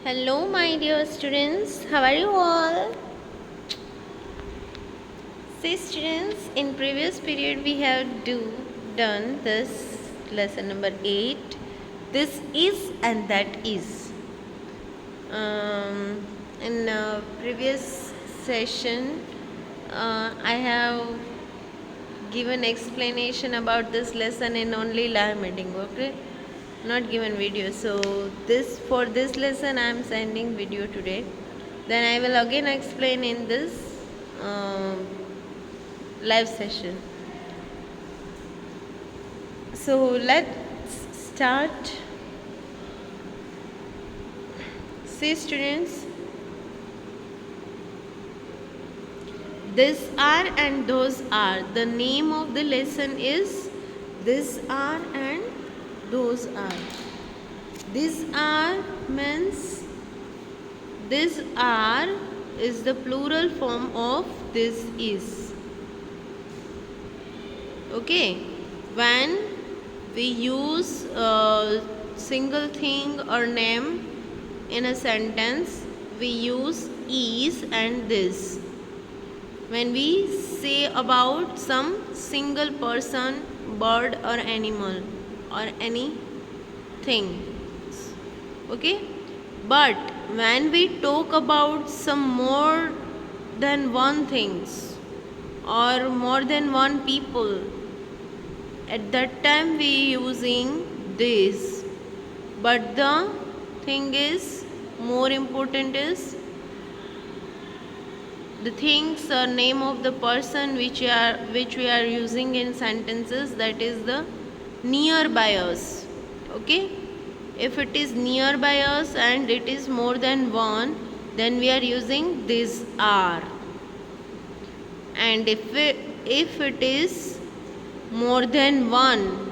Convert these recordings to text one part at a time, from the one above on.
Hello, my dear students. How are you all? See, students, in previous period we have done this lesson number 8. This is and that is. In previous session, I have given explanation about this lesson in only live meeting. Okay, not given video. So for this lesson I am sending video today. Then I will again explain in this live session. So let's start. See, students, this are and those are. The name of the lesson is this are and those are. These are means this are is the plural form of this is. Okay, when we use a single thing or name in a sentence, we use is and this. When we say about some single person, bird or animal or anything, okay, but when we talk about some more than one things or more than one people, at that time we using this. But the thing is, more important is the things or name of the person which we are using in sentences, that is the nearby us. Okay, if it is nearby us and it is more than one, then we are using this are. And if it is more than one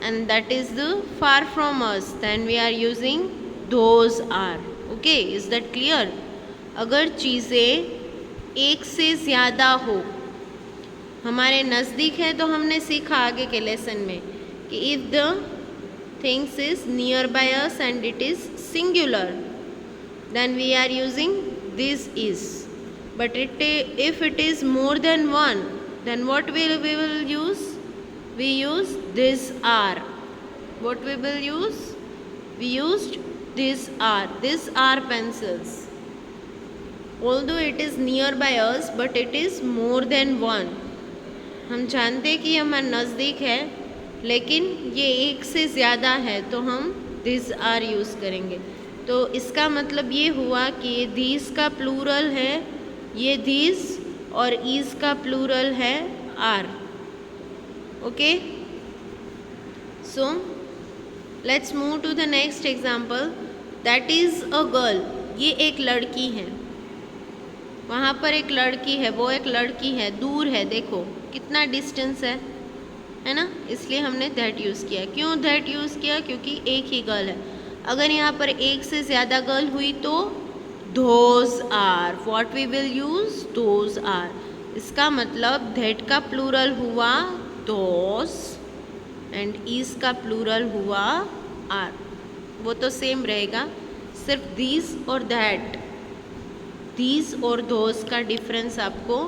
and that is the far from us, then we are using those are. Okay, is that clear? अगर चीज़ें एक से ज़्यादा हो, हमारे नज़दीक है, तो हमने सीखा आगे के लेसन में कि if the things is near by us and it is singular, then we are using this is. But if it is more than one, then what we will use? We use this are. What we will use? We used this are. This are pencils. Although it is nearby us, but it is more than one. हम जानते हैं कि हमारे नज़दीक है, लेकिन ये एक से ज़्यादा है, तो हम दिस आर यूज़ करेंगे. तो इसका मतलब ये हुआ कि दिस का प्लूरल है ये दिस और इज का प्लूरल है are. Okay, so let's move to the next example. That is a girl. ये एक लड़की है. वहाँ पर एक लड़की है, वो एक लड़की है, दूर है. देखो कितना डिस्टेंस है ना, इसलिए हमने दैट यूज़ किया. क्यों दैट यूज़ किया? क्योंकि एक ही गर्ल है. अगर यहाँ पर एक से ज़्यादा गर्ल हुई तो those are. what we will use? those are. इसका मतलब that का प्लूरल हुआ those and is का प्लूरल हुआ are. वो तो सेम रहेगा, सिर्फ these और that, these और those का डिफरेंस आपको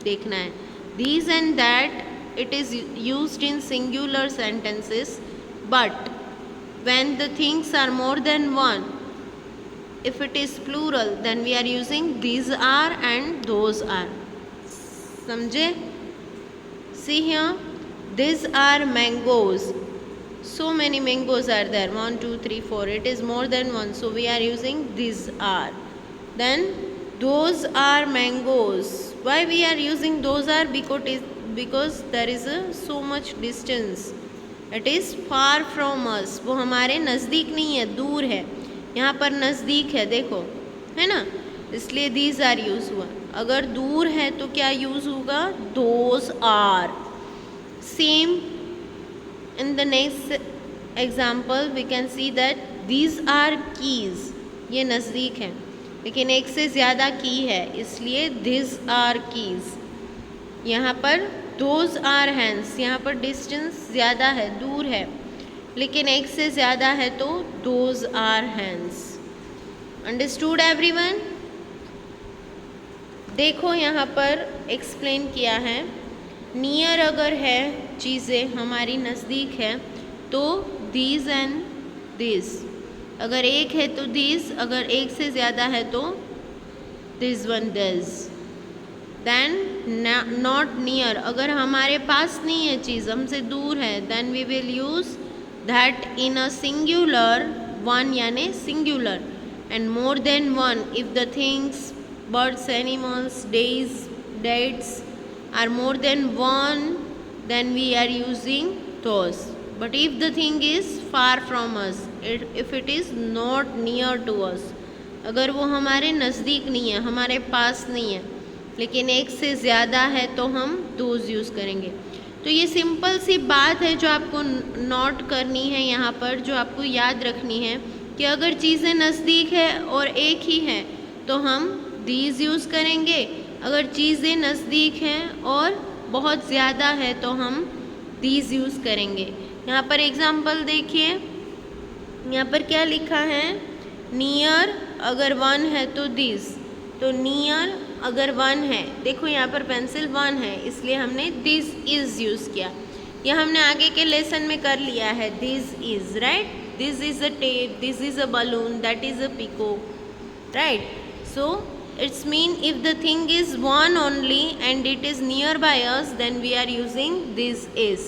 देखना है. these and that it is used in singular sentences, but when the things are more than one, if it is plural, then we are using these are and those are. समझे? See here, these are mangoes. So many mangoes are there. 1, 2, 3, 4. It is more than one, so we are using these are. Then those are mangoes. Why we are using those are? Because there is so much distance. It is far from us. वो हमारे नज़दीक नहीं है, दूर है. यहाँ पर नज़दीक है, देखो, है ना, इसलिए दीज आर यूज़ हुआ. अगर दूर है तो क्या यूज़ होगा? Those are. Same in the next example we can see that these are keys. ये नज़दीक है, लेकिन एक से ज़्यादा की है, इसलिए दिस आर कीज़. यहाँ पर दोज आर हैंड्स. यहाँ पर डिस्टेंस ज़्यादा है, दूर है, लेकिन एक से ज़्यादा है, तो those are hands. Understood everyone? देखो यहाँ पर एक्सप्लेन किया है, नियर अगर है, चीज़ें हमारी नज़दीक है तो दीज एंड दिस, अगर एक है तो दिस, अगर एक से ज़्यादा है तो this one this. Then not near, अगर हमारे पास नहीं है चीज़, हमसे दूर है, then we will use that in a singular one यानी singular, and more than one if the things birds, animals, days, dates are more than one, then we are using those. But if the thing is far from us, if it is not near to us, अगर वो हमारे नज़दीक नहीं है, हमारे पास नहीं है, लेकिन एक से ज़्यादा है तो हम those यूज़ करेंगे। तो ये सिंपल सी बात है जो आपको नोट करनी है यहाँ पर, जो आपको याद रखनी है कि अगर चीज़ें नज़दीक है और एक ही है तो हम दीज यूज़ करेंगे, अगर चीज़ें नज़दीक हैं और बहुत ज़्यादा है तो हम दीज यूज़ करेंगे। यहाँ पर एग्जाम्पल देखिए, यहाँ पर क्या लिखा है, नियर अगर वन है तो दिस, तो नियर अगर वन है, देखो यहाँ पर पेंसिल वन है इसलिए हमने दिस इज़ यूज़ किया। यह हमने आगे के लेसन में कर लिया है, this is, right, this is a tape, this is a balloon, that is a peacock, right. So it's mean if the thing is one only and it is nearby us, then we are using this is.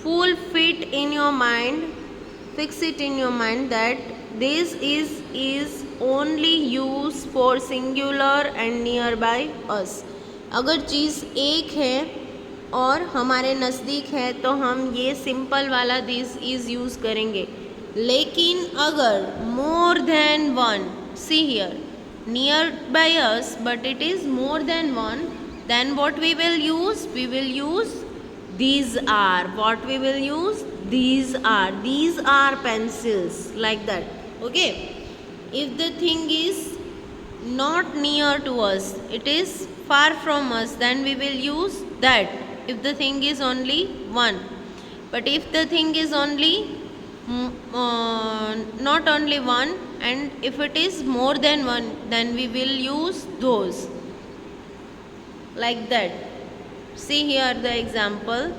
Full fit in your mind, fix it in your mind that this is only used for singular and nearby us. अगर चीज़ एक है और हमारे नज़दीक है तो हम ये सिंपल वाला दिस इज़ यूज़ करेंगे, लेकिन अगर more than one, see here, nearby us but it is more than one, then what we will use, we will use these are, what we will use, these are pencils, like that, okay. If the thing is not near to us, it is far from us, then we will use that if the thing is only one. But if the thing is only not only one, and if it is more than one, then we will use those, like that. See here the example,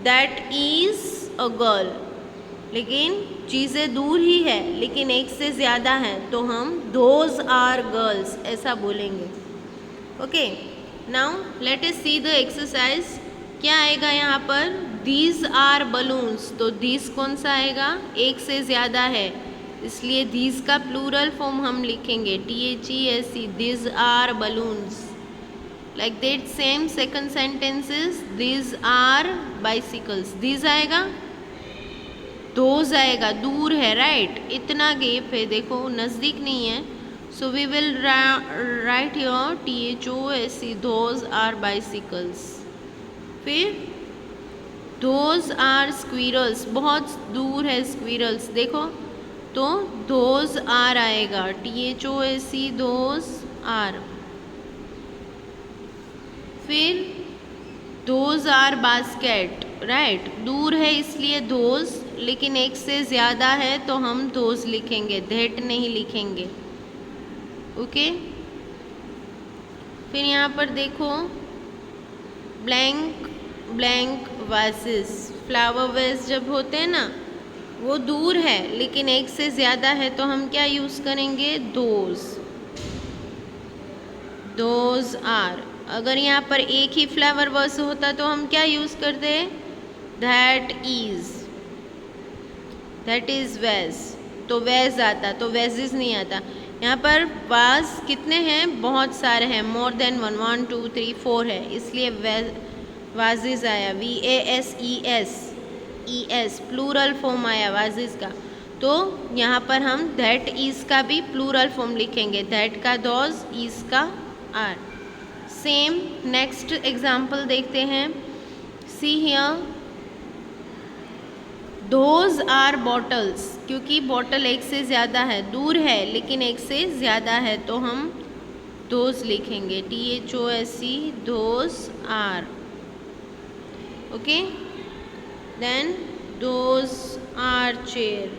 that is a girl, लेकिन चीज़ें दूर ही है लेकिन एक से ज़्यादा है तो हम those are girls ऐसा बोलेंगे, okay. Now let us see the exercise. क्या आएगा यहाँ पर, दीज आर बलून्स, तो दीज कौन सा आएगा, एक से ज़्यादा है इसलिए दीज का प्लूरल फॉर्म हम लिखेंगे THESE, these are balloons, like that. Same second sentences, these are bicycles, these आएगा, दोज आएगा, दूर है, राइट, इतना गैप है, देखो नज़दीक नहीं है, so we will write your THOSE, those are bicycles. फिर दोज आर स्क्वीरल्स, बहुत दूर है स्क्वीरल्स, देखो तो दोज आर आएगा, THOSE, दोज आर। फिर दोज आर बास्केट, राइट, दूर है इसलिए दोज, लेकिन एक से ज़्यादा है तो हम दोज लिखेंगे, दैट नहीं लिखेंगे, ओके। फिर यहाँ पर देखो, blank blank vases, flower vase जब होते हैं ना वो दूर है लेकिन एक से ज़्यादा है तो हम क्या यूज़ करेंगे, दोज आर। अगर यहाँ पर एक ही फ्लावर वेस होता तो हम क्या यूज़ करते, दैट इज़ वेस, तो वेज आता, तो वेजेस नहीं आता। यहाँ पर वाज कितने हैं, बहुत सारे हैं, मोर देन वन, 1 2 3 4 है, इसलिए वाजिज आया, VASES, प्लूरल फॉर्म आया वाजिज का। तो यहाँ पर हम दैट इज़ का भी प्लूरल फॉर्म लिखेंगे, दैट का दोज, इज़ का आर। सेम नेक्स्ट एग्जाम्पल देखते हैं, see here, those are bottles, क्योंकि बॉटल एक से ज़्यादा है, दूर है लेकिन एक से ज़्यादा है तो हम दोज लिखेंगे, THOSE, those are, okay. Then those are chair,